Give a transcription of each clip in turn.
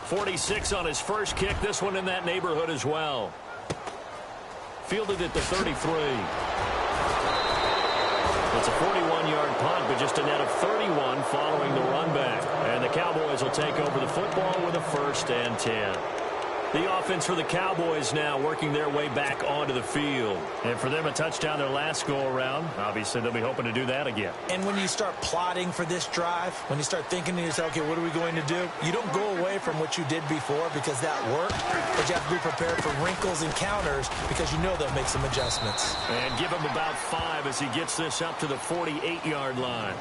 46 on his first kick. This one in that neighborhood as well. Fielded at the 33. It's a 41-yard punt, but just a net of 31 following the run back. And the Cowboys will take over the football with a 1st and 10. The offense for the Cowboys now working their way back onto the field. And for them, a touchdown their last go-around. Obviously, they'll be hoping to do that again. And when you start plotting for this drive, when you start thinking to yourself, okay, what are we going to do? You don't go away from what you did before because that worked, but you have to be prepared for wrinkles and counters because you know they'll make some adjustments. And give him about 5 as he gets this up to the 48-yard line.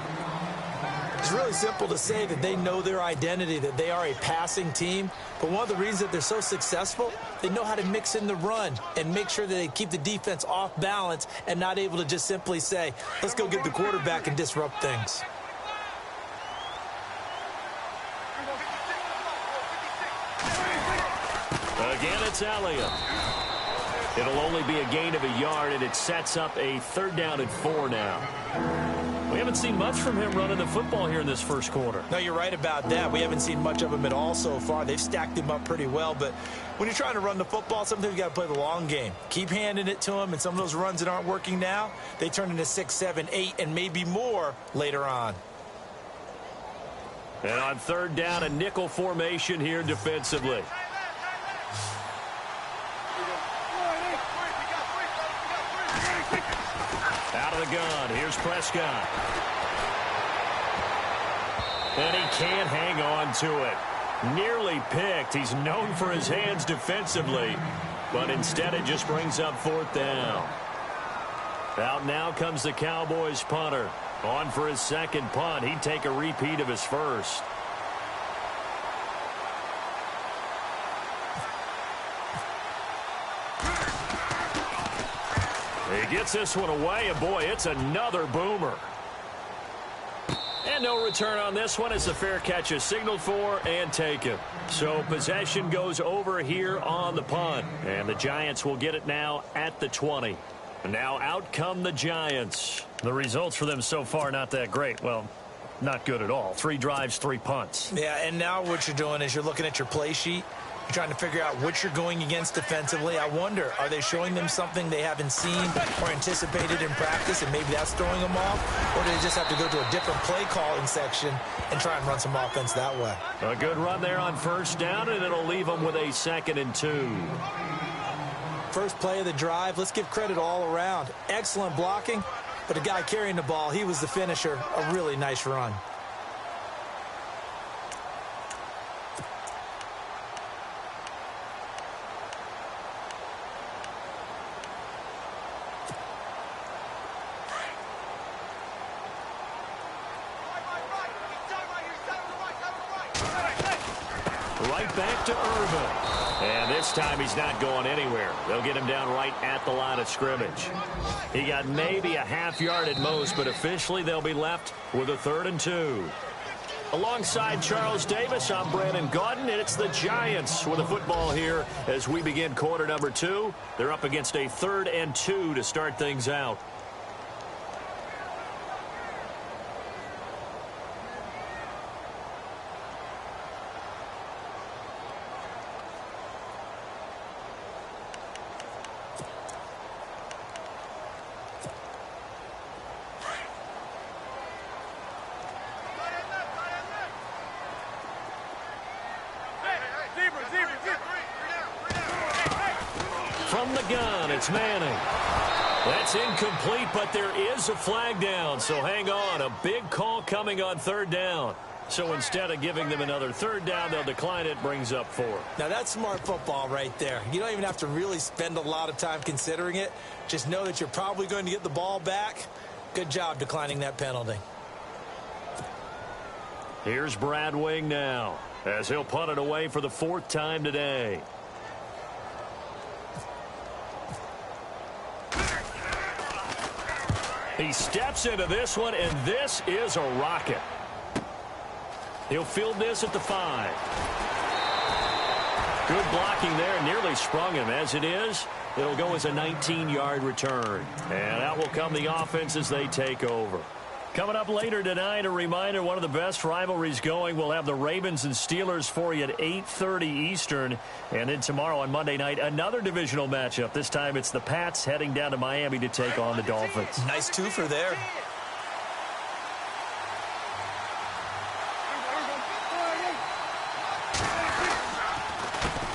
It's really simple to say that they know their identity, that they are a passing team. But one of the reasons that they're so successful, they know how to mix in the run and make sure that they keep the defense off balance and not able to just simply say, let's go get the quarterback and disrupt things. Again, it's Elliott. It'll only be a gain of a yard, and it sets up a 3rd down and 4 now. We haven't seen much from him running the football here in this first quarter. No, you're right about that. We haven't seen much of him at all so far. They've stacked him up pretty well, but when you're trying to run the football, sometimes you got to play the long game. Keep handing it to him, and some of those runs that aren't working now, they turn into 6, 7, 8, and maybe more later on. And on 3rd down, a nickel formation here defensively. Out of the gun, here's Prescott. And he can't hang on to it. Nearly picked. He's known for his hands defensively, but instead it just brings up 4th down. Out now comes the Cowboys punter. On for his 2nd punt. He'd take a repeat of his first. He gets this one away, and boy, it's another boomer. And no return on this one as the fair catch is signaled for and taken. So possession goes over here on the punt, and the Giants will get it now at the 20. And now out come the Giants. The results for them so far not that great. Well, not good at all. 3 drives, 3 punts. Yeah, and now what you're doing is you're looking at your play sheet. You're trying to figure out what you're going against defensively. I wonder, are they showing them something they haven't seen or anticipated in practice, and maybe that's throwing them off? Or do they just have to go to a different play calling section and try and run some offense that way? A good run there on 1st down, and it'll leave them with a 2nd and 2. First play of the drive, let's give credit all around. Excellent blocking, but the guy carrying the ball, he was the finisher. A really nice run. Right back to Irvin. And this time he's not going anywhere. They'll get him down right at the line of scrimmage. He got maybe a half yard at most, but officially they'll be left with a 3rd and 2. Alongside Charles Davis, I'm Brandon Gaudin, and it's the Giants with the football here as we begin quarter number 2. They're up against a 3rd and 2 to start things out. From the gun, it's Manning. That's incomplete, but there is a flag down, so hang on. A big call coming on 3rd down. So instead of giving them another 3rd down, they'll decline it, brings up 4. Now, that's smart football right there. You don't even have to really spend a lot of time considering it. Just know that you're probably going to get the ball back. Good job declining that penalty. Here's Brad Wing now as he'll punt it away for the 4th time today. He steps into this one, and this is a rocket. He'll field this at the 5. Good blocking there, nearly sprung him. As it is, it'll go as a 19-yard return. And out will come the offense as they take over. Coming up later tonight, a reminder, one of the best rivalries going. We'll have the Ravens and Steelers for you at 8:30 Eastern. And then tomorrow on Monday night, another divisional matchup. This time it's the Pats heading down to Miami to take on the Dolphins. Nice twofer there.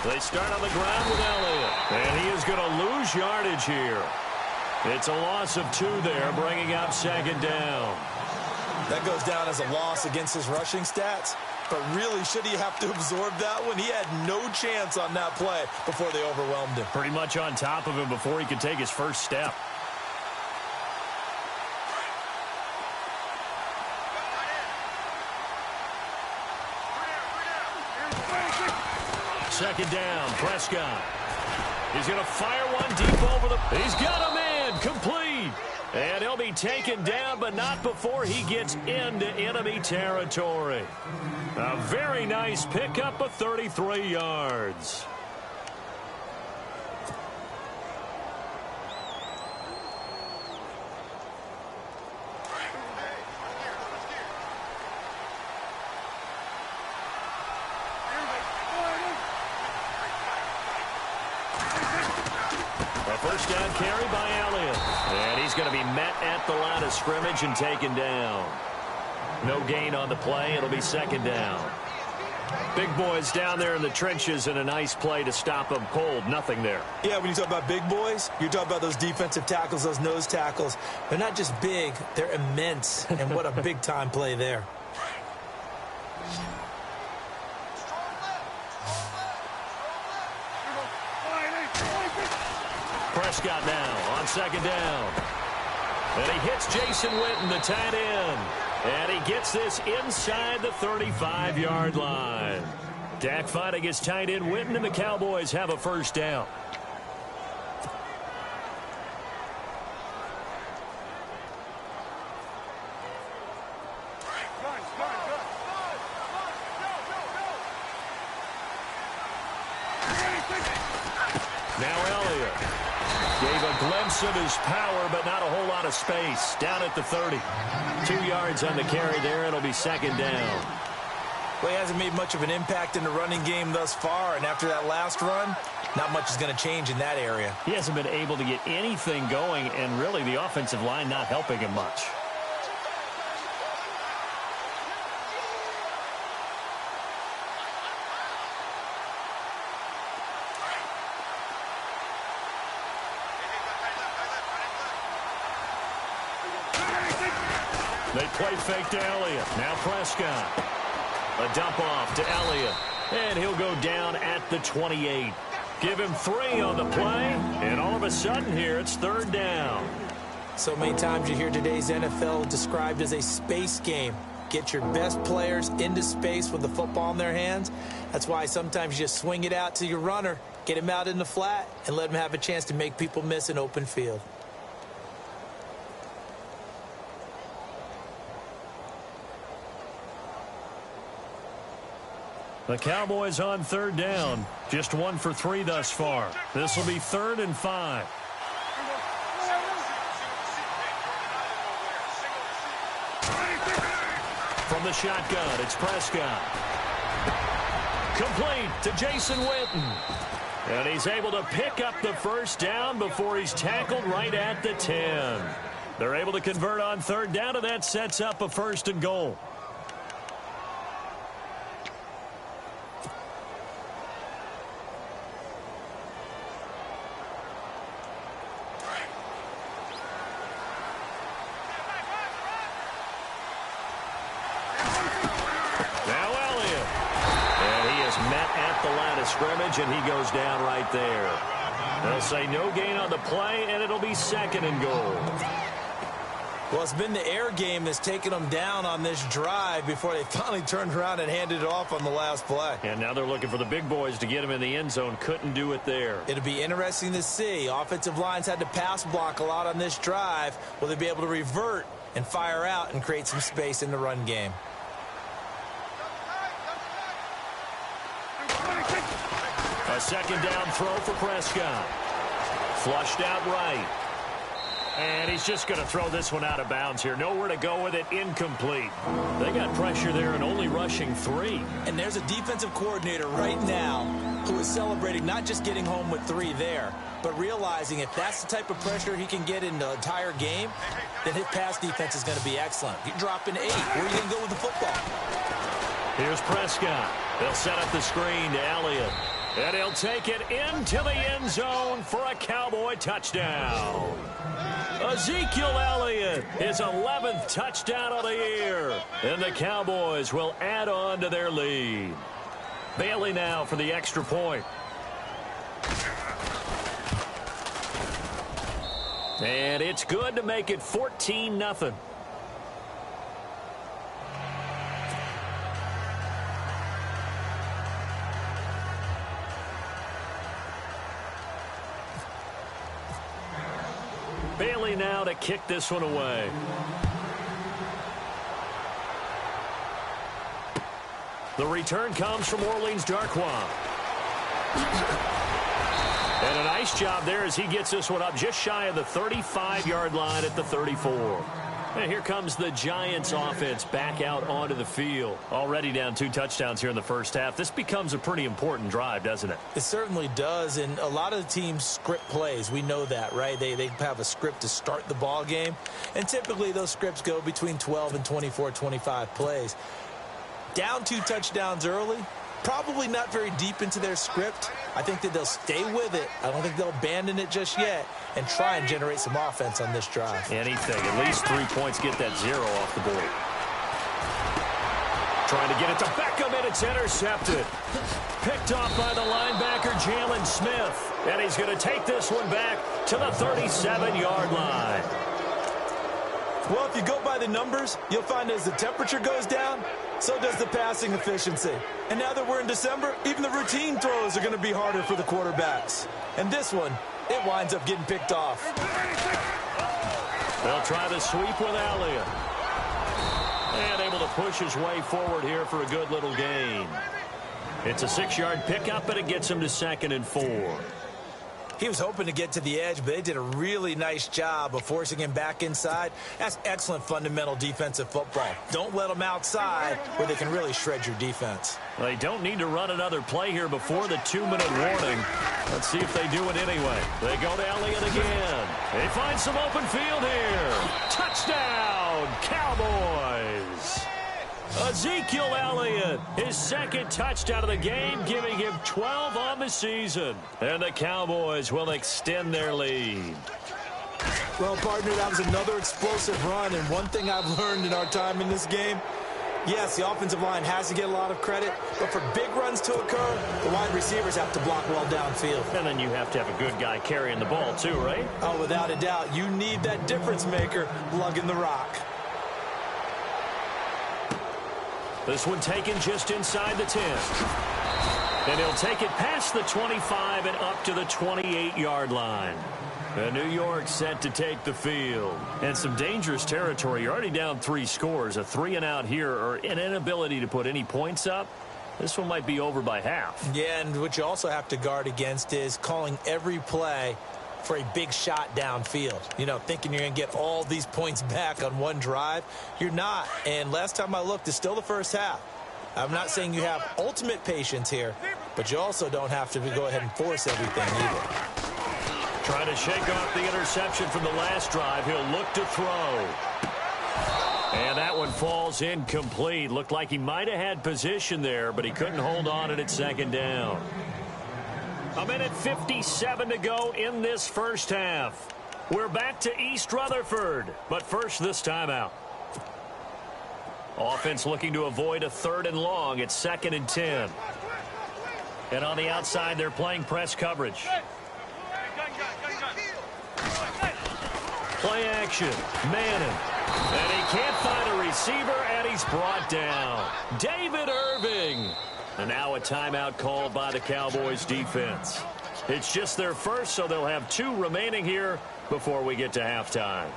They start on the ground with Elliott. And he is going to lose yardage here. It's a loss of 2 there, bringing up second down. That goes down as a loss against his rushing stats. But really, should he have to absorb that one? He had no chance on that play before they overwhelmed him. Pretty much on top of him before he could take his first step. Second down, Prescott. He's going to fire one deep over the... He's got a man, complete. And he'll be taken down, but not before he gets into enemy territory. A very nice pickup of 33 yards. First down carry by Elliott. And he's going to be met at the line of scrimmage and taken down. No gain on the play. It'll be second down. Big boys down there in the trenches and a nice play to stop them cold. Nothing there. Yeah, when you talk about big boys, you're talking about those defensive tackles, those nose tackles. They're not just big, they're immense. And what a big-time play there. Prescott now on second down. And he hits Jason Witten, the tight end. And he gets this inside the 35-yard line. Dak fighting his tight end Witten, and the Cowboys have a first down. Now Elliott gave a glimpse of his power, but not a whole lot of space. Down at the 30. 2 yards on the carry there. It'll be second down. Well, he hasn't made much of an impact in the running game thus far, and after that last run, not much is going to change in that area. He hasn't been able to get anything going, and really the offensive line not helping him much. They play fake to Elliott. Now Prescott. A dump off to Elliott. And he'll go down at the 28. Give him 3 on the play. And all of a sudden here, it's third down. So many times you hear today's NFL described as a space game. Get your best players into space with the football in their hands. That's why sometimes you just swing it out to your runner, get him out in the flat, and let him have a chance to make people miss an open field. The Cowboys on third down. Just 1 for 3 thus far. This will be 3rd and 5. From the shotgun, it's Prescott. Complete to Jason Witten. And he's able to pick up the first down before he's tackled right at the 10. They're able to convert on third down, and that sets up a 1st and goal. Scrimmage, and he goes down right there. They'll say no gain on the play, and it'll be 2nd and goal. Well, it's been the air game that's taken them down on this drive before they finally turned around and handed it off on the last play. And now they're looking for the big boys to get him in the end zone. Couldn't do it there. It'll be interesting to see. Offensive lines had to pass block a lot on this drive. Will they be able to revert and fire out and create some space in the run game? A 2nd down throw for Prescott. Flushed out right. And he's just going to throw this one out of bounds here. Nowhere to go with it. Incomplete. They got pressure there and only rushing 3. And there's a defensive coordinator right now who is celebrating not just getting home with 3 there, but realizing if that's the type of pressure he can get in the entire game, then his pass defense is going to be excellent. You're dropping 8. Where are you going to go with the football? Here's Prescott. They'll set up the screen to Elliott. And he'll take it into the end zone for a Cowboy touchdown. Ezekiel Elliott, his 11th touchdown of the year. And the Cowboys will add on to their lead. Bailey now for the extra point. And it's good to make it 14-0. Bailey now to kick this one away. The return comes from Orleans Darkwa. And a nice job there as he gets this one up just shy of the 35-yard line at the 34. And here comes the Giants offense back out onto the field. Already down 2 touchdowns here in the first half. This becomes a pretty important drive, doesn't it? It certainly does, and a lot of the teams script plays. We know that, right? They have a script to start the ball game, and typically those scripts go between 12 and 24, 25 plays. Down 2 touchdowns early, probably not very deep into their script. I think that they'll stay with it. I don't think they'll abandon it just yet and try and generate some offense on this drive. Anything. At least 3 points. Get that 0 off the board. Trying to get it to Beckham, and it's intercepted. Picked off by the linebacker, Jalen Smith. And he's going to take this one back to the 37-yard line. Well, if you go by the numbers, you'll find as the temperature goes down, so does the passing efficiency. And now that we're in December, even the routine throws are going to be harder for the quarterbacks. And this one, it winds up getting picked off. They'll try the sweep with Elliott. And able to push his way forward here for a good little gain. It's a 6-yard pickup, and it gets him to 2nd and 4. He was hoping to get to the edge, but they did a really nice job of forcing him back inside. That's excellent fundamental defensive football. Don't let them outside where they can really shred your defense. They don't need to run another play here before the 2-minute warning. Let's see if they do it anyway. They go to Elliott again. They find some open field here. Touchdown, Cowboys! Ezekiel Elliott, his 2nd touchdown of the game, giving him 12 on the season. And the Cowboys will extend their lead. Well, partner, that was another explosive run, and one thing I've learned in our time in this game, yes, the offensive line has to get a lot of credit, but for big runs to occur, the wide receivers have to block well downfield. And then you have to have a good guy carrying the ball too, right? Oh, without a doubt. You need that difference maker lugging the rock. This one taken just inside the 10. And he'll take it past the 25 and up to the 28-yard line. And New York set to take the field. And some dangerous territory. You're already down 3 scores. A 3-and-out here, or an inability to put any points up. This one might be over by half. Yeah, and what you also have to guard against is calling every play for a big shot downfield. You know, thinking you're going to get all these points back on one drive. You're not. And last time I looked, it's still the first half. I'm not saying you have ultimate patience here, but you also don't have to go ahead and force everything either. Trying to shake off the interception from the last drive. He'll look to throw. And that one falls incomplete. Looked like he might have had position there, but he couldn't hold on at 2nd down. 1:57 to go in this first half. We're back to East Rutherford, but first this timeout. Offense looking to avoid a 3rd and long. It's 2nd and 10. And on the outside, they're playing press coverage. Play action. Manning. And he can't find a receiver, and he's brought down. David Irving. And now a timeout called by the Cowboys defense. It's just their first, so they'll have 2 remaining here before we get to halftime.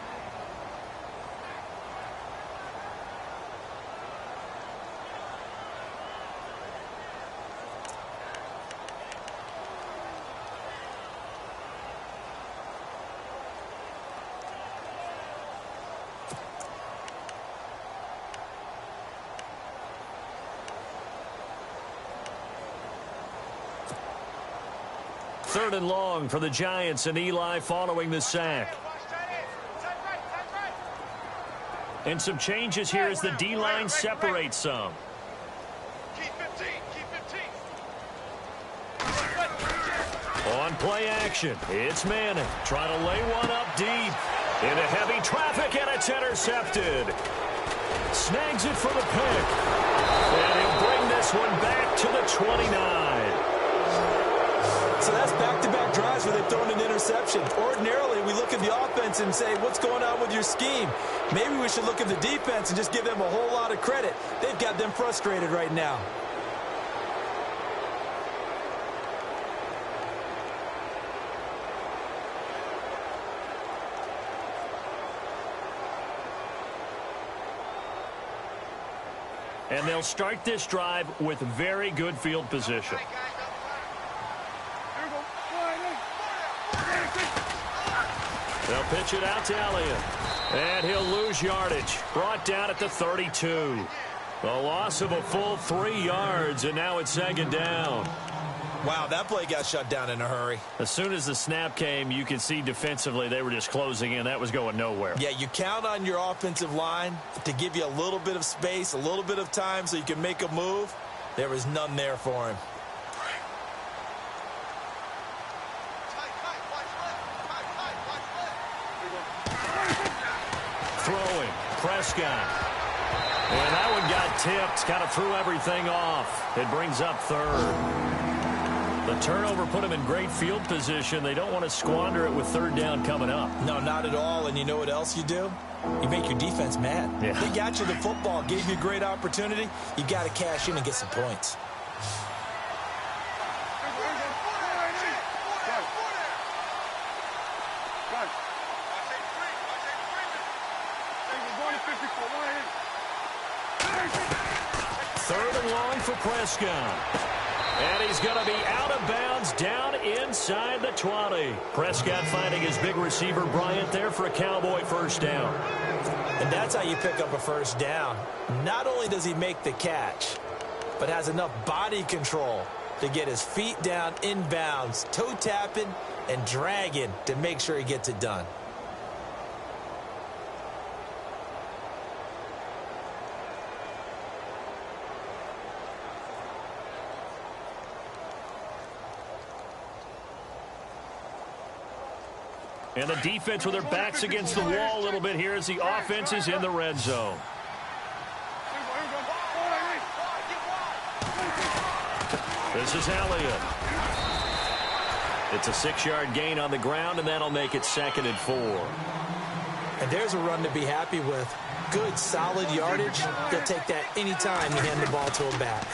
3rd and long for the Giants and Eli following the sack. And some changes here as the D-line separates some. On play action, it's Manning trying to lay one up deep. Into heavy traffic, and it's intercepted. Snags it for the pick. And he'll bring this one back to the 29. So that's back-to-back drives where they've thrown an interception. Ordinarily, we look at the offense and say, what's going on with your scheme? Maybe we should look at the defense and just give them a whole lot of credit. They've got them frustrated right now. And they'll start this drive with very good field position. They'll pitch it out to Elliott. And he'll lose yardage. Brought down at the 32. A loss of a full 3 yards, and now it's 2nd down. Wow, that play got shut down in a hurry. As soon as the snap came, you can see defensively they were just closing in. That was going nowhere. Yeah, you count on your offensive line to give you a little bit of space, a little bit of time so you can make a move. There was none there for him. Throwing, Prescott. And that one got tipped, kind of threw everything off. It brings up 3rd. The turnover put them in great field position. They don't want to squander it with 3rd down coming up. No, not at all. And you know what else you do? You make your defense mad. Yeah. They got you the football, gave you a great opportunity. You got to cash in and get some points. Third and long for Prescott. And he's going to be out of bounds down inside the 20. Prescott finding his big receiver Bryant there for a Cowboy first down. And that's how you pick up a first down. Not only does he make the catch, but has enough body control to get his feet down inbounds, toe tapping and dragging to make sure he gets it done. And the defense with their backs against the wall a little bit here as the offense is in the red zone. This is Elliott. It's a 6-yard gain on the ground, and that'll make it 2nd and 4. And there's a run to be happy with. Good, solid yardage. He'll take that anytime you hand the ball to him back.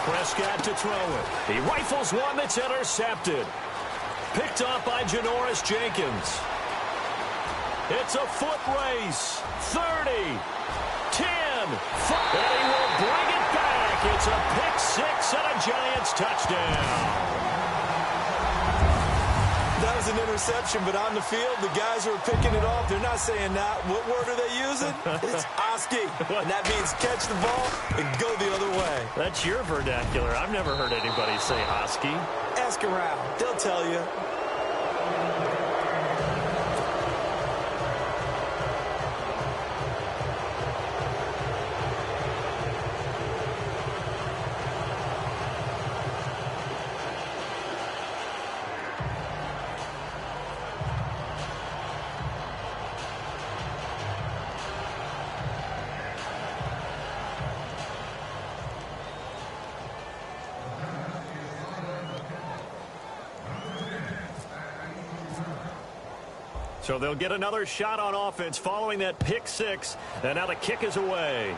Prescott to throw it. He rifles one that's intercepted. Picked off by Janoris Jenkins. It's a foot race. 30, 10, 5. And he will bring it back. It's a pick-6 and a Giants touchdown. That was an interception, but on the field, the guys who are picking it off, they're not saying that. What word are they using? It's Oski. And that means catch the ball and go the other way. That's your vernacular. I've never heard anybody say Oski. Ask around. They'll tell you. So they'll get another shot on offense following that pick-6. And now the kick is away.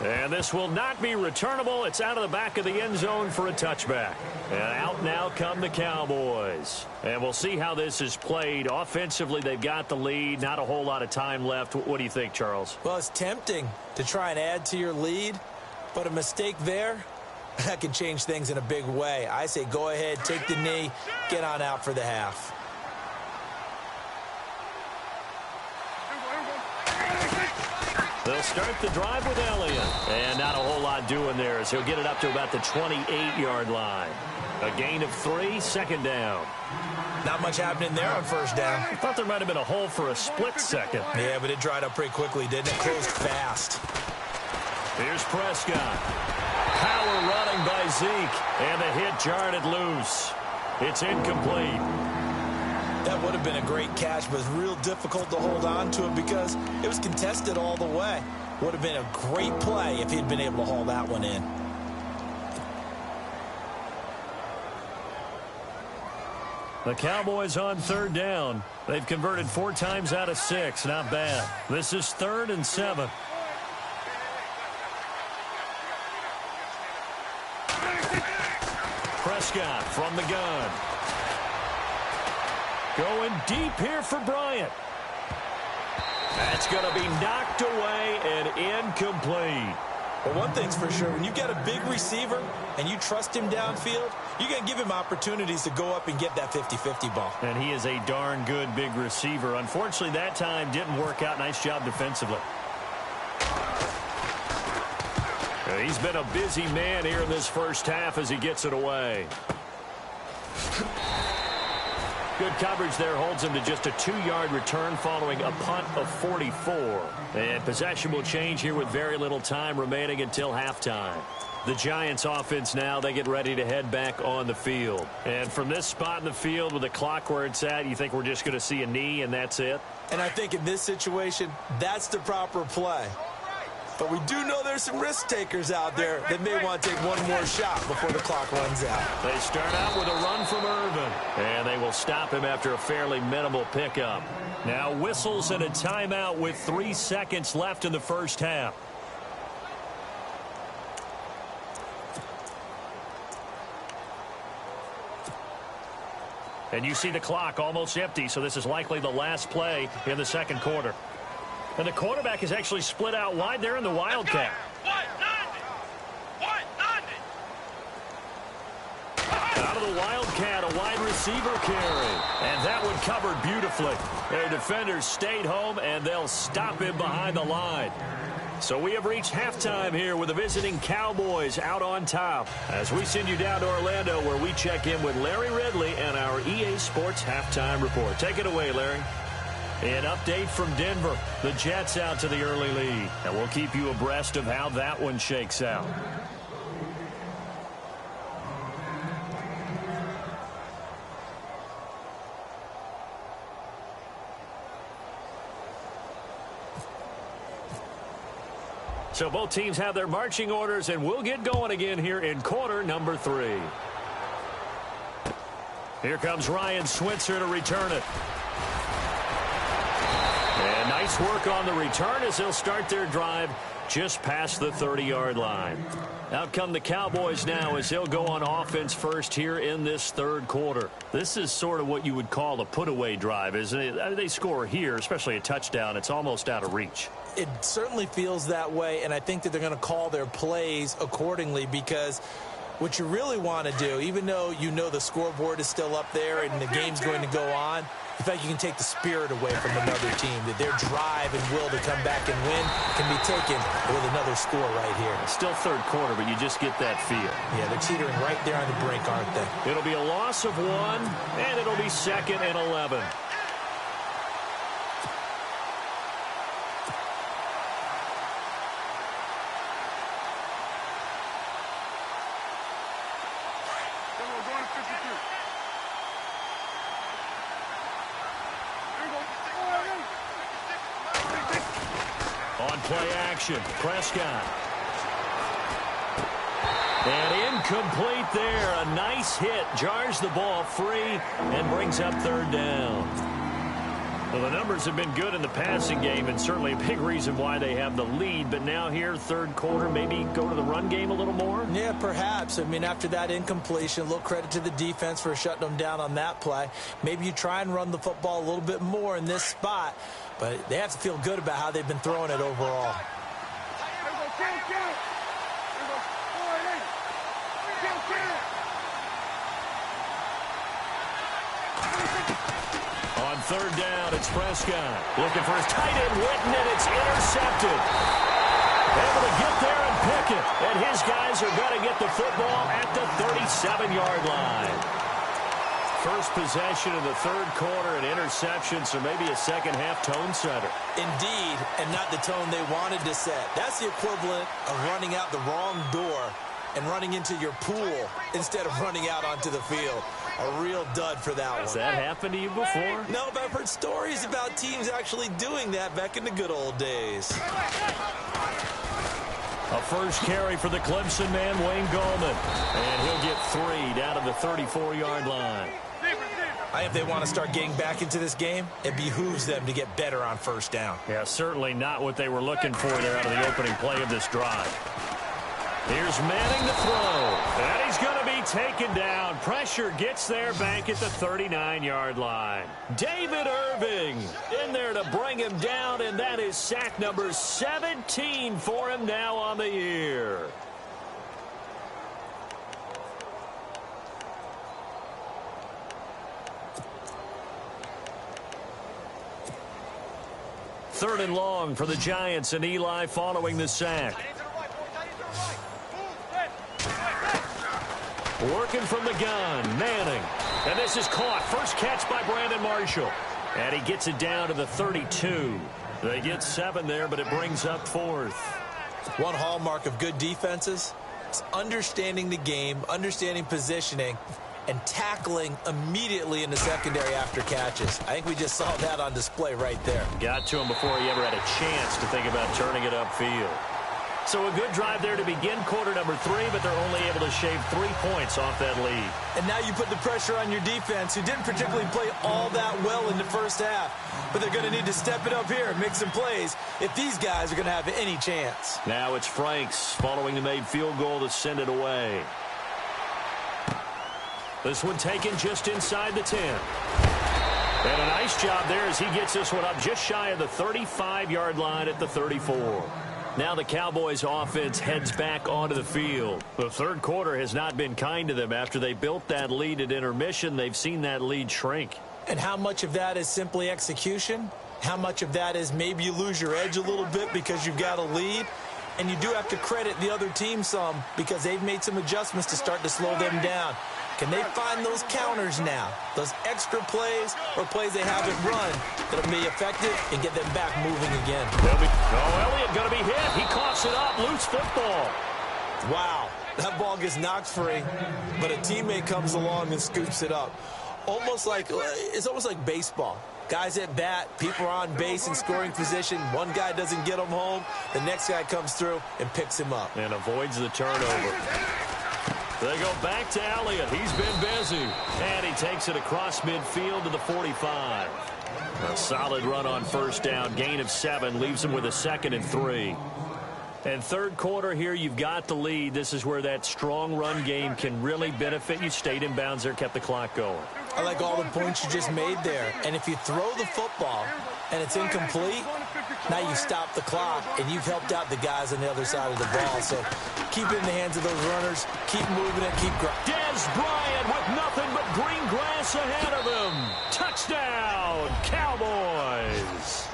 And this will not be returnable. It's out of the back of the end zone for a touchback. And out now come the Cowboys. And we'll see how this is played. Offensively, they've got the lead. Not a whole lot of time left. What do you think, Charles? Well, it's tempting to try and add to your lead. But a mistake there, that can change things in a big way. I say go ahead, take the knee, get on out for the half. The They'll start the drive with Elliott. And not a whole lot doing there as he'll get it up to about the 28-yard line. A gain of 3, second down. Not much happening there on first down. I thought there might have been a hole for a split second. Yeah, but it dried up pretty quickly, didn't it? Closed fast. Here's Prescott. Power running by Zeke. And the hit jarred it loose. It's incomplete. That would have been a great catch, but it's real difficult to hold on to it because it was contested all the way. Would have been a great play if he'd been able to haul that one in. The Cowboys on third down. They've converted 4 times out of 6. Not bad. This is 3rd and 7. Prescott from the gun. Going deep here for Bryant. That's going to be knocked away and incomplete. Well, one thing's for sure, when you get a big receiver and you trust him downfield, you're going to give him opportunities to go up and get that 50-50 ball. And he is a darn good big receiver. Unfortunately, that time didn't work out. Nice job defensively. He's been a busy man here in this first half as he gets it away. Good coverage there holds him to just a 2-yard return following a punt of 44. And possession will change here with very little time remaining until halftime. The Giants offense now, they get ready to head back on the field. And from this spot in the field with the clock where it's at, you think we're just going to see a knee and that's it? And I think in this situation, that's the proper play. But we do know there's some risk takers out there that may want to take one more shot before the clock runs out. They start out with a run from Irvin. And they will stop him after a fairly minimal pickup. Now whistles and a timeout with 3 seconds left in the first half. And you see the clock almost empty, so this is likely the last play in the second quarter. And the quarterback is actually split out wide there in the Wildcat. Out of the Wildcat, a wide receiver carry. And that one covered beautifully. Their defenders stayed home, and they'll stop him behind the line. So we have reached halftime here with the visiting Cowboys out on top. As we send you down to Orlando where we check in with Larry Ridley and our EA Sports Halftime Report. Take it away, Larry. An update from Denver. The Jets out to the early lead. And we'll keep you abreast of how that one shakes out. So both teams have their marching orders, and we'll get going again here in quarter number 3. Here comes Ryan Switzer to return it. And nice work on the return as they'll start their drive just past the 30-yard line. Out come the Cowboys now as they'll go on offense first here in this third quarter. This is sort of what you would call a put-away drive, isn't it? They score here, especially a touchdown. It's almost out of reach. It certainly feels that way, and I think that they're going to call their plays accordingly because what you really want to do, even though you know the scoreboard is still up there and the game's going to go on, in fact, you can take the spirit away from another team, that their drive and will to come back and win can be taken with another score right here. Still third quarter, but you just get that feel. Yeah, they're teetering right there on the brink, aren't they? It'll be a loss of 1, and it'll be 2nd and 11. Play action. Prescott. And incomplete there. A nice hit. Jars the ball free and brings up third down. Well, the numbers have been good in the passing game and certainly a big reason why they have the lead. But now here, third quarter, maybe go to the run game a little more? Yeah, perhaps. I mean, after that incompletion, a little credit to the defense for shutting them down on that play. Maybe you try and run the football a little bit more in this spot. But they have to feel good about how they've been throwing it overall. On third down, it's Prescott. Looking for his tight end, Witten, and it's intercepted. Pickett, and his guys are going to get the football at the 37-yard line. First possession of the third quarter, an interception, so maybe a second-half tone setter. Indeed, and not the tone they wanted to set. That's the equivalent of running out the wrong door and running into your pool instead of running out onto the field. A real dud for that one. Has that happened to you before? No, but I've heard stories about teams actually doing that back in the good old days. A first carry for the Clemson man, Wayne Gallman. And he'll get 3 down to the 34-yard line. If they want to start getting back into this game, it behooves them to get better on first down. Yeah, certainly not what they were looking for there out of the opening play of this drive. Here's Manning to throw. And he's going to be taken down. Pressure gets there back at the 39-yard line. David Irving in there to bring him down, and that is sack number 17 for him now on the year. Third and long for the Giants, and Eli following the sack. Working from the gun, Manning. And this is caught. First catch by Brandon Marshall. And he gets it down to the 32. They get 7 there, but it brings up 4th. One hallmark of good defenses is understanding the game, understanding positioning, and tackling immediately in the secondary after catches. I think we just saw that on display right there. Got to him before he ever had a chance to think about turning it upfield. So a good drive there to begin quarter number 3, but they're only able to shave 3 points off that lead. And now you put the pressure on your defense, who didn't particularly play all that well in the first half. But they're going to need to step it up here and make some plays if these guys are going to have any chance. Now it's Franks following the made field goal to send it away. This one taken just inside the 10. And a nice job there as he gets this one up just shy of the 35-yard line at the 34. Now the Cowboys offense heads back onto the field. The third quarter has not been kind to them. After they built that lead at intermission, they've seen that lead shrink. And how much of that is simply execution? How much of that is maybe you lose your edge a little bit because you've got a lead? And you do have to credit the other team some because they've made some adjustments to start to slow them down. Can they find those counters now, those extra plays or plays they haven't run that'll be effective and get them back moving again? Elliott going to be hit. He coughs it up. Loose football. Wow, that ball gets knocked free, but a teammate comes along and scoops it up. It's almost like baseball. Guys at bat, people are on base in scoring position. One guy doesn't get him home. The next guy comes through and picks him up. And avoids the turnover. They go back to Elliott. He's been busy. And he takes it across midfield to the 45. A solid run on first down. Gain of 7 leaves him with a 2nd and 3. And third quarter here, you've got the lead. This is where that strong run game can really benefit you. Stayed in bounds there, kept the clock going. I like all the points you just made there. And if you throw the football and it's incomplete, now you stop the clock and you've helped out the guys on the other side of the ball. So keep it in the hands of those runners. Keep moving it. Keep grinding. Dez Bryant with nothing but green grass ahead of him. Touchdown, Cowboys.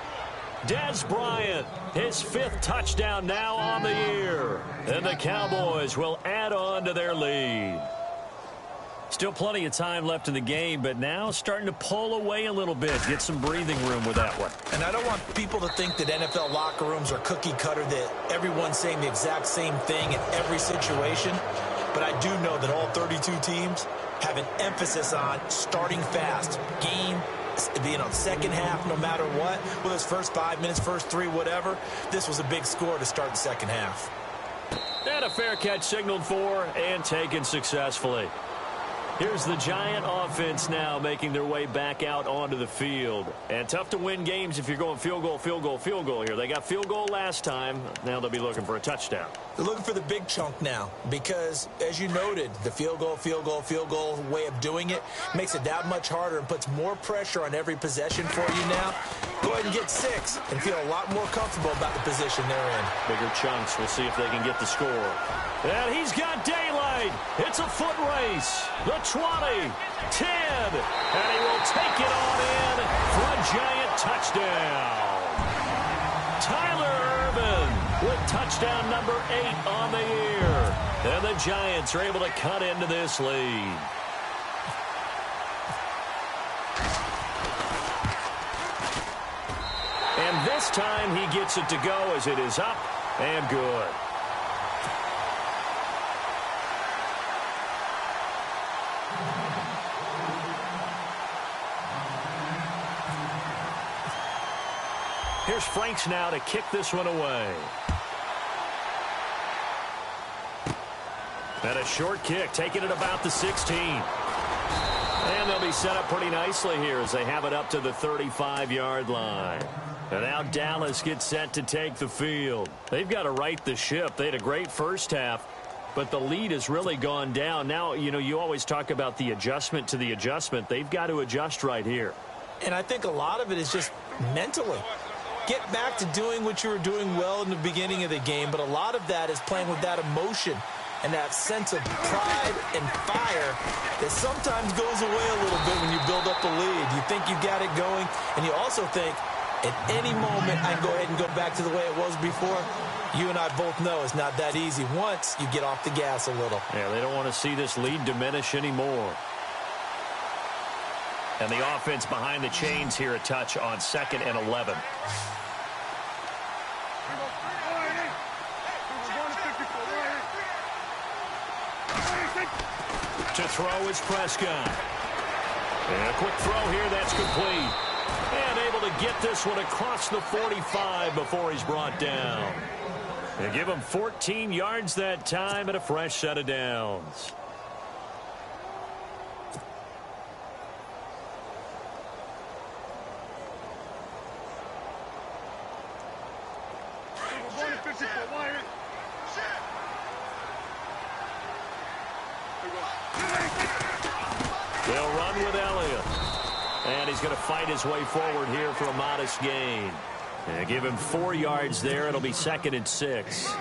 Dez Bryant, his 5th touchdown now on the year. And the Cowboys will add on to their lead. Still plenty of time left in the game, but now starting to pull away a little bit. Get some breathing room with that one. And I don't want people to think that NFL locker rooms are cookie cutter, that everyone's saying the exact same thing in every situation. But I do know that all 32 teams have an emphasis on starting fast. Game, second half, no matter what. Whether it's first 5 minutes, first 3, whatever. This was a big score to start the second half. And a fair catch signaled for and taken successfully. Here's the Giant offense now making their way back out onto the field. And tough to win games if you're going field goal, field goal, field goal here. They got field goal last time. Now they'll be looking for a touchdown. They're looking for the big chunk now because, as you noted, the field goal way of doing it makes it that much harder and puts more pressure on every possession for you now. Go ahead and get 6 and feel a lot more comfortable about the position they're in. Bigger chunks. We'll see if they can get the score. And he's got daylight. It's a foot race. The 20, 10, and he will take it on in for a Giant touchdown. Tyler Urban with touchdown number 8 on the year. And the Giants are able to cut into this lead. And this time he gets it to go as it is up and good. Here's Franks now to kick this one away. And a short kick, taking it about the 16. And they'll be set up pretty nicely here as they have it up to the 35-yard line. And now Dallas gets set to take the field. They've got to right the ship. They had a great first half, but the lead has really gone down. Now, you know, you always talk about the adjustment to the adjustment. They've got to adjust right here. And I think a lot of it is just mentally. Get back to doing what you were doing well in the beginning of the game, but a lot of that is playing with that emotion and that sense of pride and fire that sometimes goes away a little bit when you build up a lead. You think you got it going, and you also think, at any moment, I can go ahead and go back to the way it was before. You and I both know it's not that easy once you get off the gas a little. Yeah, they don't want to see this lead diminish anymore. And the offense behind the chains here a touch on 2nd and 11. To throw is Prescott. And a quick throw here, that's complete. And able to get this one across the 45 before he's brought down. They give him 14 yards that time and a fresh set of downs. They'll run with Elliott. And he's going to fight his way forward here for a modest gain. And give him 4 yards there. It'll be 2nd and 6.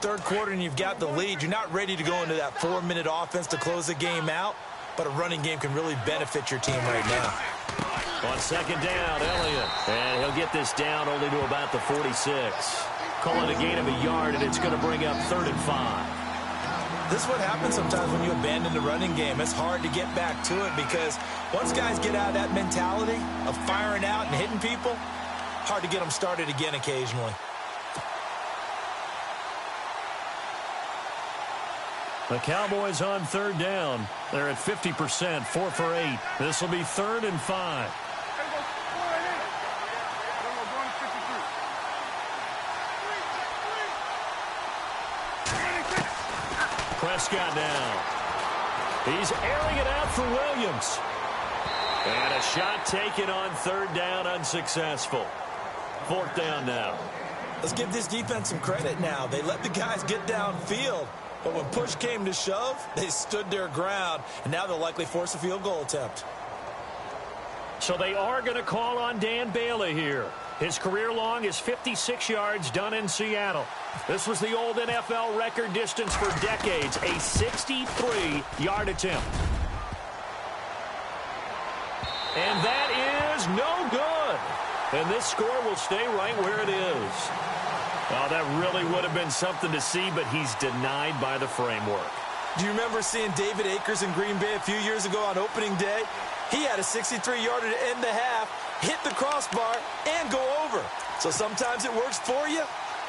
Third quarter and you've got the lead. You're not ready to go into that 4-minute offense to close the game out, but a running game can really benefit your team right now. On 2nd down, Elliott. And he'll get this down only to about the 46. Call it a gain of a yard, and it's going to bring up 3rd and 5. This is what happens sometimes when you abandon the running game. It's hard to get back to it because once guys get out of that mentality of firing out and hitting people, hard to get them started again occasionally. The Cowboys on 3rd down. They're at 50%, 4 for 8. This will be 3rd and 5. Prescott now. He's airing it out for Williams. And a shot taken on 3rd down, unsuccessful. 4th down now. Let's give this defense some credit now. They let the guys get downfield. But when push came to shove, they stood their ground, and now they'll likely force a field goal attempt. So they are going to call on Dan Bailey here. His career long is 56 yards done in Seattle. This was the old NFL record distance for decades, a 63-yard attempt. And that is no good. And this score will stay right where it is. Oh, that really would have been something to see, but he's denied by the framework. Do you remember seeing David Akers in Green Bay a few years ago on opening day? He had a 63-yarder to end the half, hit the crossbar, and go over. So sometimes it works for you,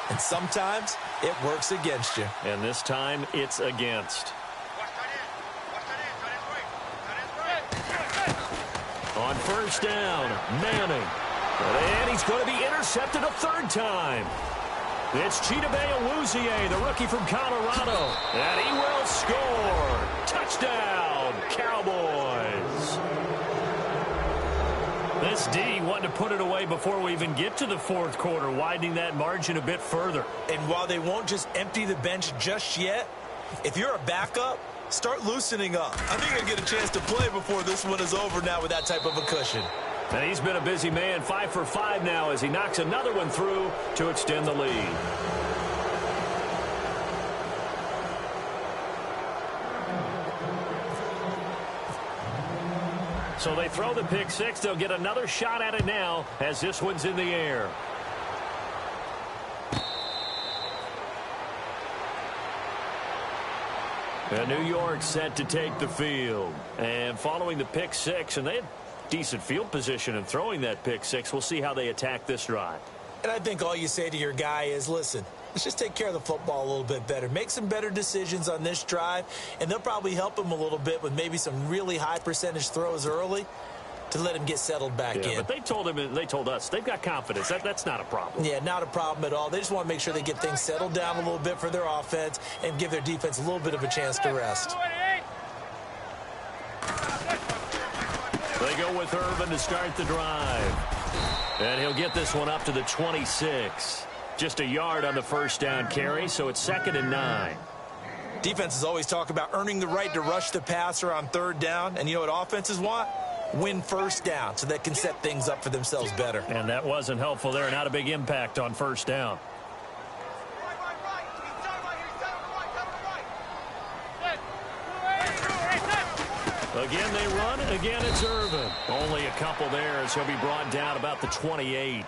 and sometimes it works against you. And this time, it's against. On 1st down, Manning. And he's going to be intercepted a 3rd time. It's Chidobe Awuzie, the rookie from Colorado. And he will score. Touchdown, Cowboys. This D wanted to put it away before we even get to the 4th quarter, widening that margin a bit further. And while they won't just empty the bench just yet, if you're a backup, start loosening up. I think you'll get a chance to play before this one is over now with that type of a cushion. And he's been a busy man, 5 for 5 now as he knocks another one through to extend the lead. So they throw the pick 6. They'll get another shot at it now as this one's in the air. And New York set to take the field. And following the pick six, and they had decent field position in throwing that pick six. We'll see how they attack this drive. And I think all you say to your guy is, listen, let's just take care of the football a little bit better. Make some better decisions on this drive, and they'll probably help him a little bit with maybe some really high percentage throws early to let him get settled back in. But they told him, they told us, they've got confidence. That's not a problem. Yeah, not a problem at all. They just want to make sure they get things settled down a little bit for their offense and give their defense a little bit of a chance to rest. They go with Irvin to start the drive. And he'll get this one up to the 26. Just a yard on the first down carry, so it's 2nd and 9. Defenses always talk about earning the right to rush the passer on 3rd down. And you know what offenses want? Win first down so they can set things up for themselves better. And that wasn't helpful there. Not a big impact on first down. Again, they run. Again, it's Irvin. Only a couple there as he'll be brought down about the 28.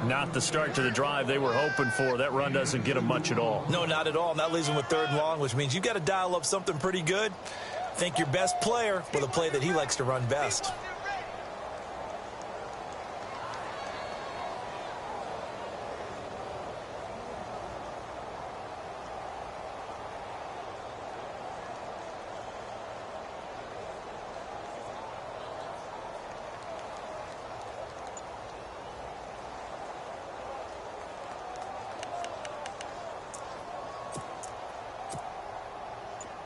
Not the start to the drive they were hoping for. That run doesn't get them much at all. No, not at all. And that leaves them with 3rd and long, which means you've got to dial up something pretty good. Think your best player with a play that he likes to run best.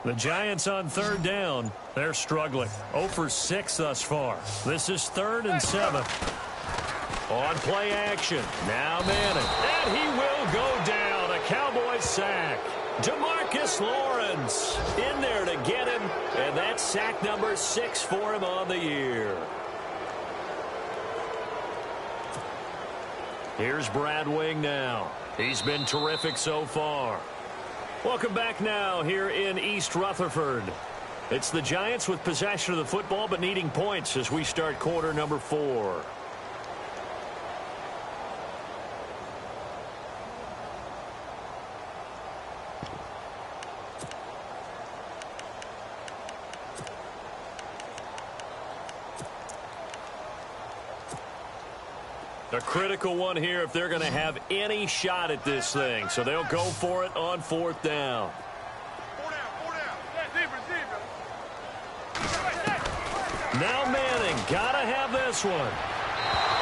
The Giants on 3rd down. They're struggling. 0 for 6 thus far. This is 3rd and 7. On play action. Now Manning. And he will go down. A Cowboys sack. DeMarcus Lawrence in there to get him. And that's sack number 6 for him on the year. Here's Brad Wing now. He's been terrific so far. Welcome back now here in East Rutherford. It's the Giants with possession of the football but needing points as we start quarter number 4. A critical one here if they're going to have any shot at this thing. So they'll go for it on 4th down. Now Manning, got to have this one.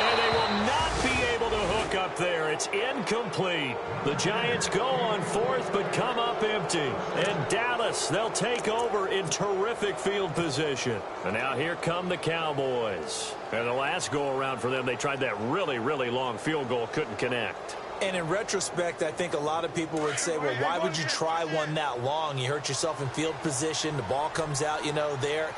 And they will not be able to hook up there. It's incomplete. The Giants go on 4th but come up empty. And Dallas, they'll take over in terrific field position. And now here come the Cowboys. And the last go-around for them, they tried that really, really long field goal, couldn't connect. And in retrospect, I think a lot of people would say, well, why would you try one that long? You hurt yourself in field position. The ball comes out, you know, there.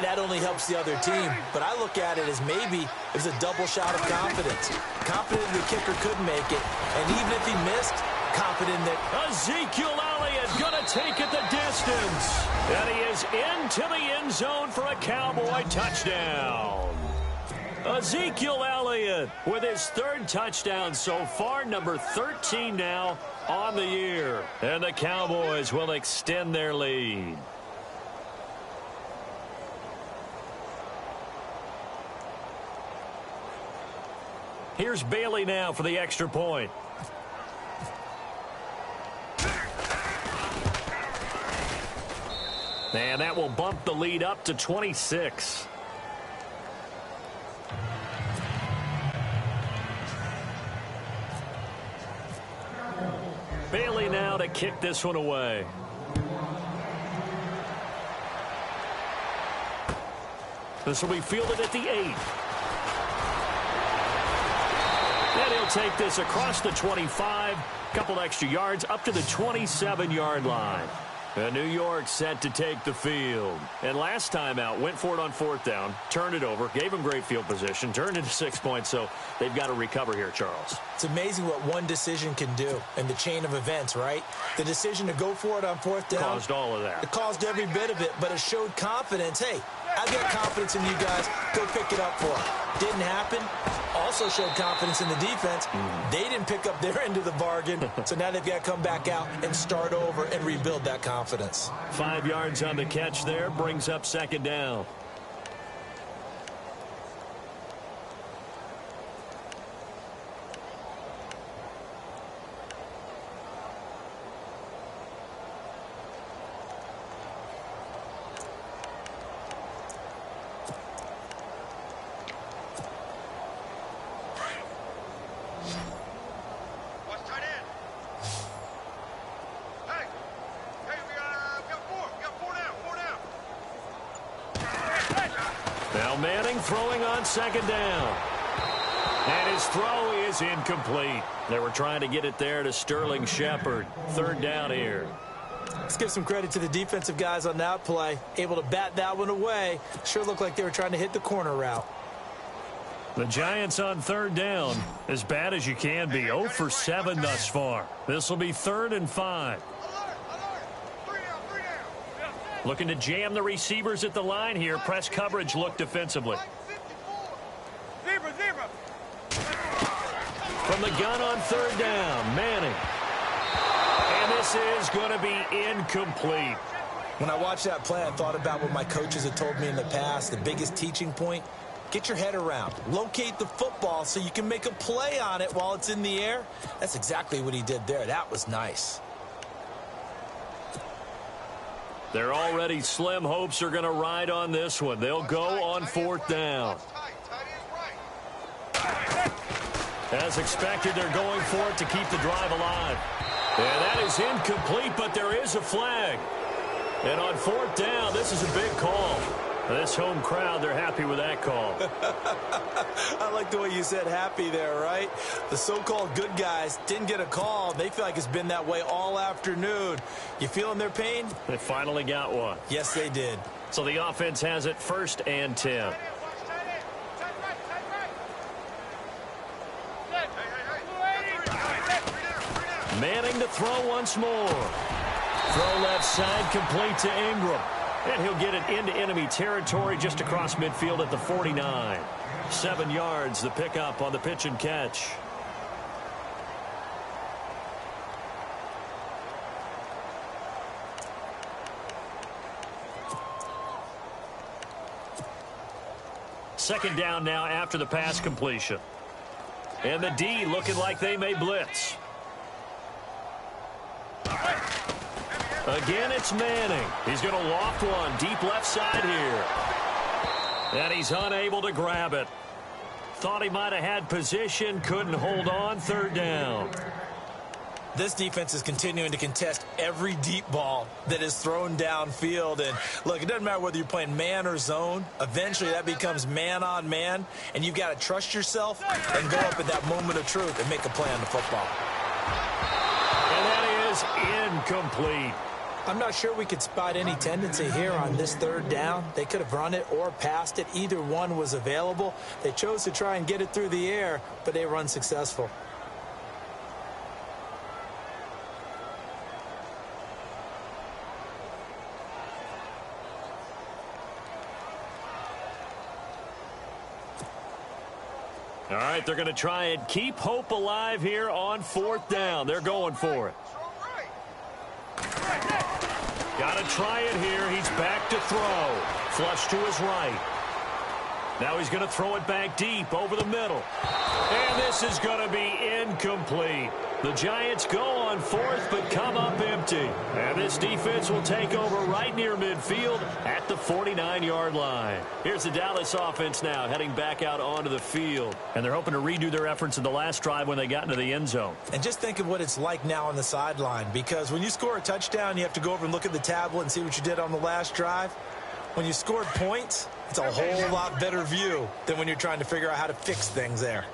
That only helps the other team. But I look at it as maybe it was a double shot of confidence. Confident the kicker could make it. And even if he missed, confident that Ezekiel Elliott going to take it the distance. And he is into the end zone for a Cowboy touchdown. Ezekiel Elliott with his 3rd touchdown so far, number 13 now on the year. And the Cowboys will extend their lead. Here's Bailey now for the extra point. And that will bump the lead up to 26. Bailey now to kick this one away. This will be fielded at the 8. And he'll take this across the 25. Couple extra yards up to the 27-yard line. And New York set to take the field. And last time out, went for it on 4th down, turned it over, gave them great field position, turned into 6 points, so they've got to recover here, Charles. It's amazing what one decision can do in the chain of events, right? The decision to go for it on 4th down. Caused all of that. It caused every bit of it, but it showed confidence. Hey, I've got confidence in you guys. Go pick it up for them. Didn't happen. All also showed confidence in the defense. They didn't pick up their end of the bargain, so now they've got to come back out and start over and rebuild that confidence. 5 yards on the catch there, brings up second down. Now Manning throwing on second down. And his throw is incomplete. They were trying to get it there to Sterling Shepard. Third down here. Let's give some credit to the defensive guys on that play. Able to bat that one away. Sure looked like they were trying to hit the corner route. The Giants on third down. As bad as you can be. 0 for 7 thus far. This will be 3rd and 5. Looking to jam the receivers at the line here. Press coverage look defensively. From the gun on third down, Manning. And this is going to be incomplete. When I watched that play, I thought about what my coaches had told me in the past. The biggest teaching point, get your head around. Locate the football so you can make a play on it while it's in the air. That's exactly what he did there. That was nice. Their already slim hopes are going to ride on this one. They'll go on 4th down. As expected, they're going for it to keep the drive alive. And that is incomplete, but there is a flag. And on 4th down, this is a big call. This home crowd, they're happy with that call. I like the way you said happy there, right? The so-called good guys didn't get a call. They feel like it's been that way all afternoon. You feeling their pain? They finally got one. Yes, they did. So the offense has it 1st and 10. Manning to throw once more. Throw left side, complete to Ingram. And he'll get it into enemy territory just across midfield at the 49. 7 yards, the pickup on the pitch and catch. Second down now after the pass completion. And the D looking like they may blitz. Again, it's Manning. He's going to loft one deep left side here. And he's unable to grab it. Thought he might have had position, couldn't hold on. 3rd down. This defense is continuing to contest every deep ball that is thrown downfield. And look, it doesn't matter whether you're playing man or zone. Eventually, that becomes man on man. And you've got to trust yourself and go up at that moment of truth and make a play on the football. And that is incomplete. I'm not sure we could spot any tendency here on this 3rd down. They could have run it or passed it. Either one was available. They chose to try and get it through the air, but they were unsuccessful. All right, they're going to try and keep hope alive here on 4th down. They're going for it. Got to try it here. He's back to throw. Flush to his right. Now he's going to throw it back deep over the middle. And this is going to be incomplete. The Giants go on 4th but come up empty. And this defense will take over right near midfield at the 49-yard line. Here's the Dallas offense now heading back out onto the field. And they're hoping to redo their efforts in the last drive when they got into the end zone. And just think of what it's like now on the sideline, because when you score a touchdown, you have to go over and look at the tablet and see what you did on the last drive. When you scored points, it's a whole lot better view than when you're trying to figure out how to fix things there.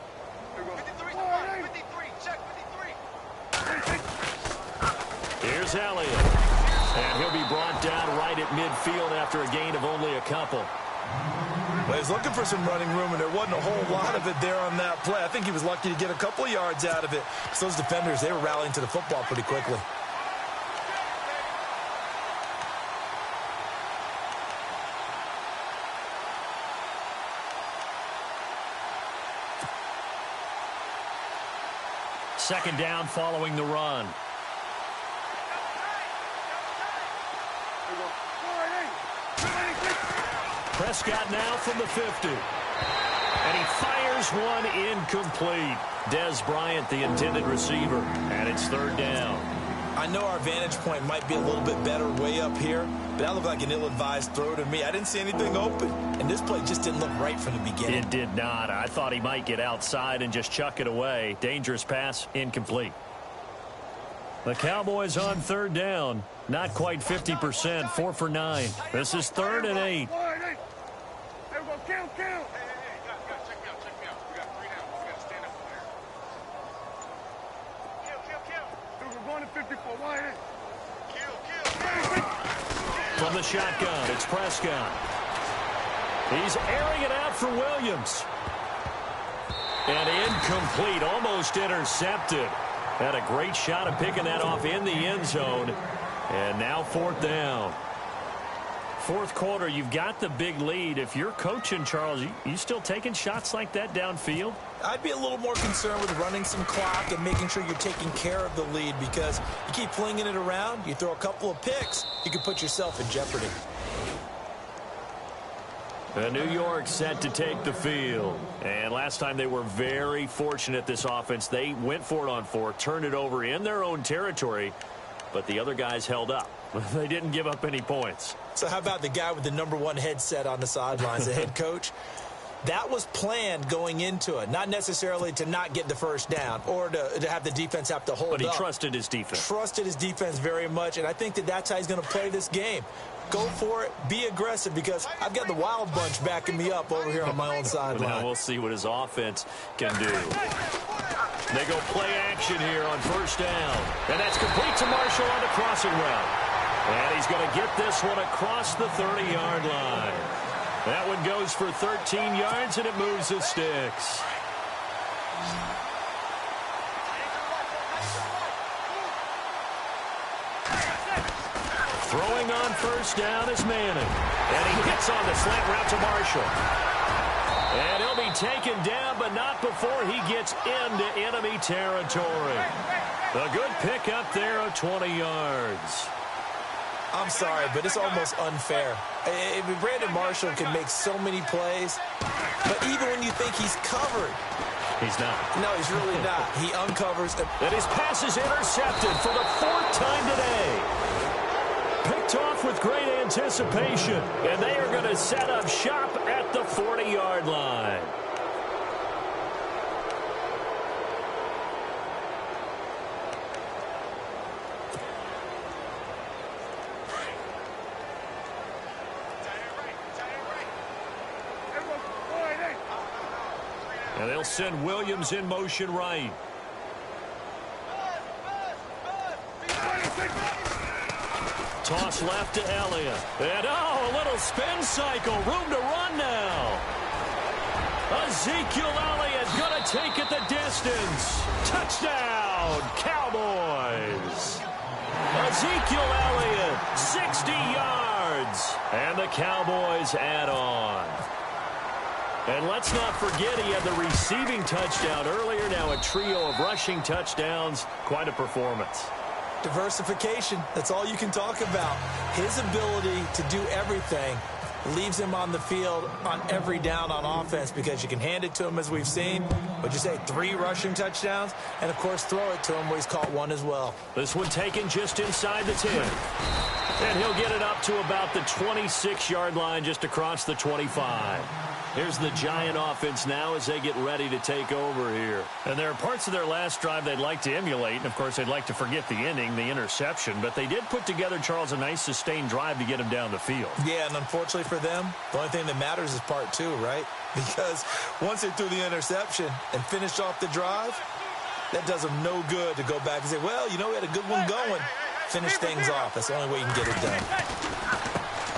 Here's Elliott. And he'll be brought down right at midfield after a gain of only a couple. Well, he's looking for some running room, and there wasn't a whole lot of it there on that play. I think he was lucky to get a couple of yards out of it. So those defenders, they were rallying to the football pretty quickly. second down following the run. Prescott now from the 50. And he fires one incomplete. Dez Bryant, the intended receiver, and it's third down. I know our vantage point might be a little bit better way up here, but that looked like an ill-advised throw to me. I didn't see anything open, and this play just didn't look right from the beginning. It did not. I thought he might get outside and just chuck it away. Dangerous pass, incomplete. The Cowboys on third down. Not quite 50%, 4 for 9. This is 3rd and 8. Count. Check me out. We got 3 down. We got to stand up there. Kill. Dude, we're going to 54. Wide. Kill. From the shotgun, it's Prescott. He's airing it out for Williams. And incomplete, almost intercepted. Had a great shot of picking that off in the end zone. And now 4th down. Fourth quarter, you've got the big lead. If you're coaching, Charles, you still taking shots like that downfield? I'd be a little more concerned with running some clock and making sure you're taking care of the lead, because you keep flinging it around, you throw a couple of picks, you can put yourself in jeopardy. The New York set to take the field. And last time they were very fortunate, this offense. They went for it on 4, turned it over in their own territory, but the other guys held up. They didn't give up any points. So how about the guy with the #1 headset on the sidelines, the head coach? That was planned going into it, not necessarily to not get the first down or to have the defense have to hold up. But he trusted his defense. Trusted his defense very much, and I think that's how he's going to play this game. Go for it. Be aggressive, because I've got the wild bunch backing me up over here on my own sideline. Now we'll see what his offense can do. They go play action here on first down. And that's complete to Marshall on the crossing route. And he's going to get this one across the 30-yard line. That one goes for 13 yards, and it moves the sticks. Throwing on first down is Manning. And he hits on the slant route to Marshall. And he'll be taken down, but not before he gets into enemy territory. A good pick up there of 20 yards. I'm sorry, but it's almost unfair. Brandon Marshall can make so many plays, but even when you think he's covered, he's not. No, he's really not. He uncovers. And his pass is intercepted for the 4th time today. Picked off with great anticipation, and they are going to set up shop at the 40-yard line. And they'll send Williams in motion right. Toss left to Elliott. And, a little spin cycle. Room to run now. Ezekiel Elliott going to take it the distance. Touchdown, Cowboys. Ezekiel Elliott, 60 yards. And the Cowboys add on. And let's not forget he had the receiving touchdown earlier. Now a trio of rushing touchdowns. Quite a performance. Diversification, that's all you can talk about. His ability to do everything leaves him on the field on every down on offense, because you can hand it to him, as we've seen. Would you say 3 rushing touchdowns? And, of course, throw it to him where he's caught 1 as well. This one taken just inside the 10. And he'll get it up to about the 26-yard line, just across the 25. Here's the Giant offense now as they get ready to take over here. And there are parts of their last drive they'd like to emulate. And, of course, they'd like to forget the ending, the interception. But they did put together, Charles, a nice sustained drive to get him down the field. Yeah, and unfortunately for them, the only thing that matters is part 2, right? Because once they threw the interception and finished off the drive, that does them no good to go back and say, well, we had a good one going. Finish things off. That's the only way you can get it done.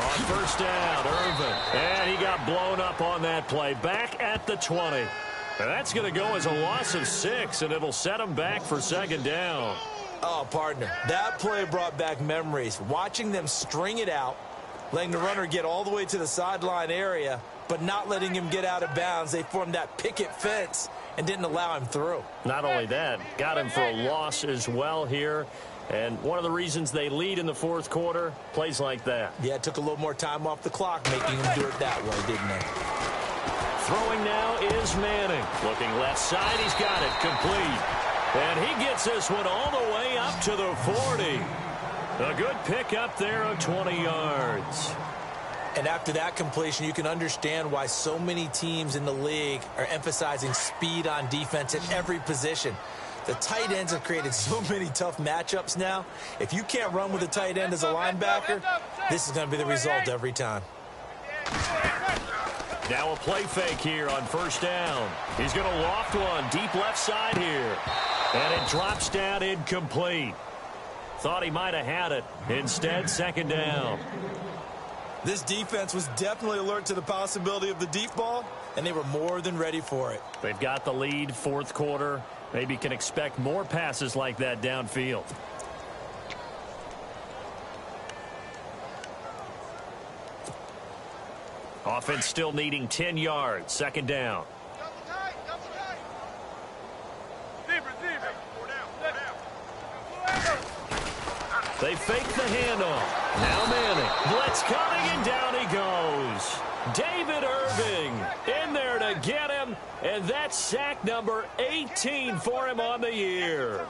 On first down, Irvin. And he got blown up on that play. Back at the 20. And that's going to go as a loss of 6, and it'll set him back for second down. Oh, partner, that play brought back memories. Watching them string it out, letting the runner get all the way to the sideline area, but not letting him get out of bounds. They formed that picket fence and didn't allow him through. Not only that, got him for a loss as well here. And one of the reasons they lead in the fourth quarter, plays like that. Yeah, it took a little more time off the clock, making him do it that way, didn't they? Throwing now is Manning. Looking left side, he's got it complete. And he gets this one all the way up to the 40. A good pick up there of 20 yards. And after that completion, you can understand why so many teams in the league are emphasizing speed on defense at every position. The tight ends have created so many tough matchups now. If you can't run with a tight end as a linebacker, this is going to be the result every time. Now a play fake here on first down. He's going to loft one deep left side here. And it drops down incomplete. Thought he might have had it. Instead, second down. This defense was definitely alert to the possibility of the deep ball, and they were more than ready for it. They've got the lead, fourth quarter. Maybe can expect more passes like that downfield. Offense still needing 10 yards. Second down. Double tight, double tight. Zebra, zebra. Four down. They fake the handoff. Now Manning. Blitz coming, and down he goes. David Irving in there to get him, and that's sack number 18 for him on the year.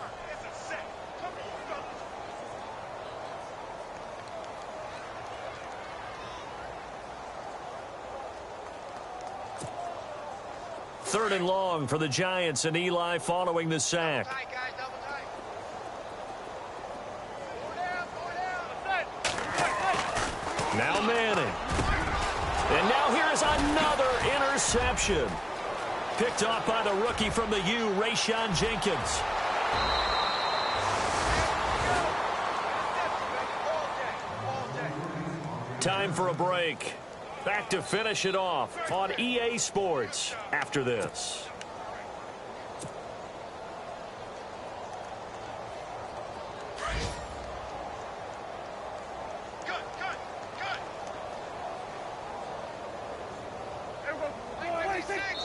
Third and long for the Giants, and Eli following the sack. Tight, guys, double tight. Four down. Now Manning. And now here's another interception. Picked off by the rookie from the U, Rayshon Jenkins. Time for a break. Back to finish it off on EA Sports after this.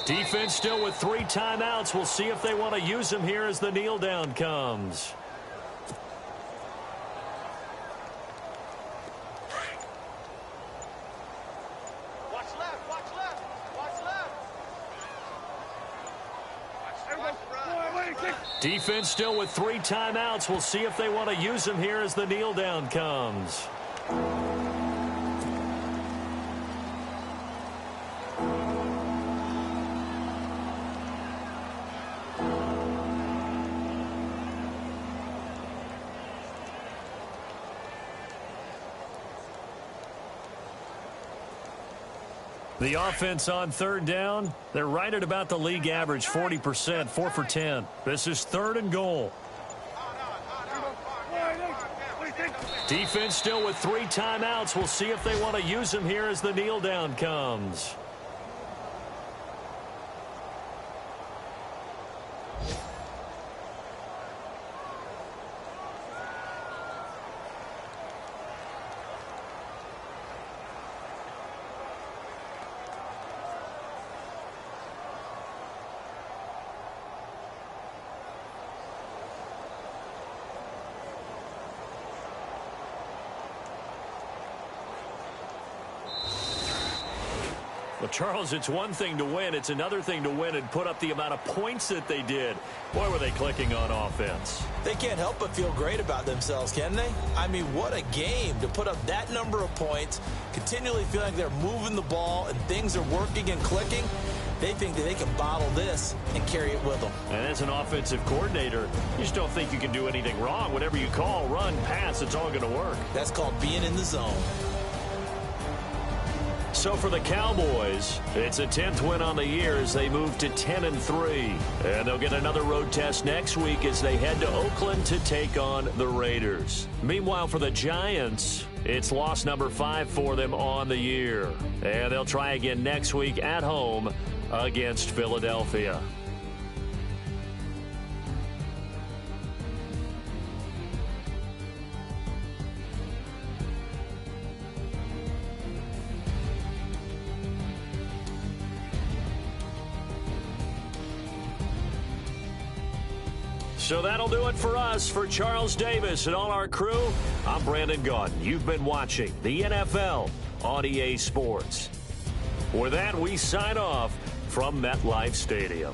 Defense still with 3 timeouts. We'll see if they want to use them here as the kneel down comes. Watch left, watch left, watch left. Defense still with 3 timeouts. We'll see if they want to use them here as the kneel down comes. The offense on third down, they're right at about the league average, 40%, 4 for 10. This is third and goal. Defense still with 3 timeouts. We'll see if they want to use them here as the kneel down comes. Well, Charles, it's one thing to win. It's another thing to win and put up the amount of points that they did. Boy, were they clicking on offense. They can't help but feel great about themselves, can they? I mean, what a game to put up that number of points, continually feeling like they're moving the ball and things are working and clicking. They think that they can bottle this and carry it with them. And as an offensive coordinator, you just don't think you can do anything wrong. Whatever you call, run, pass, it's all going to work. That's called being in the zone. So for the Cowboys, it's a 10th win on the year as they move to 10-3. And they'll get another road test next week as they head to Oakland to take on the Raiders. Meanwhile, for the Giants, it's loss number 5 for them on the year. And they'll try again next week at home against Philadelphia. So that'll do it for us. For Charles Davis and all our crew, I'm Brandon Gaudin. You've been watching the NFL on EA Sports. With that, we sign off from MetLife Stadium.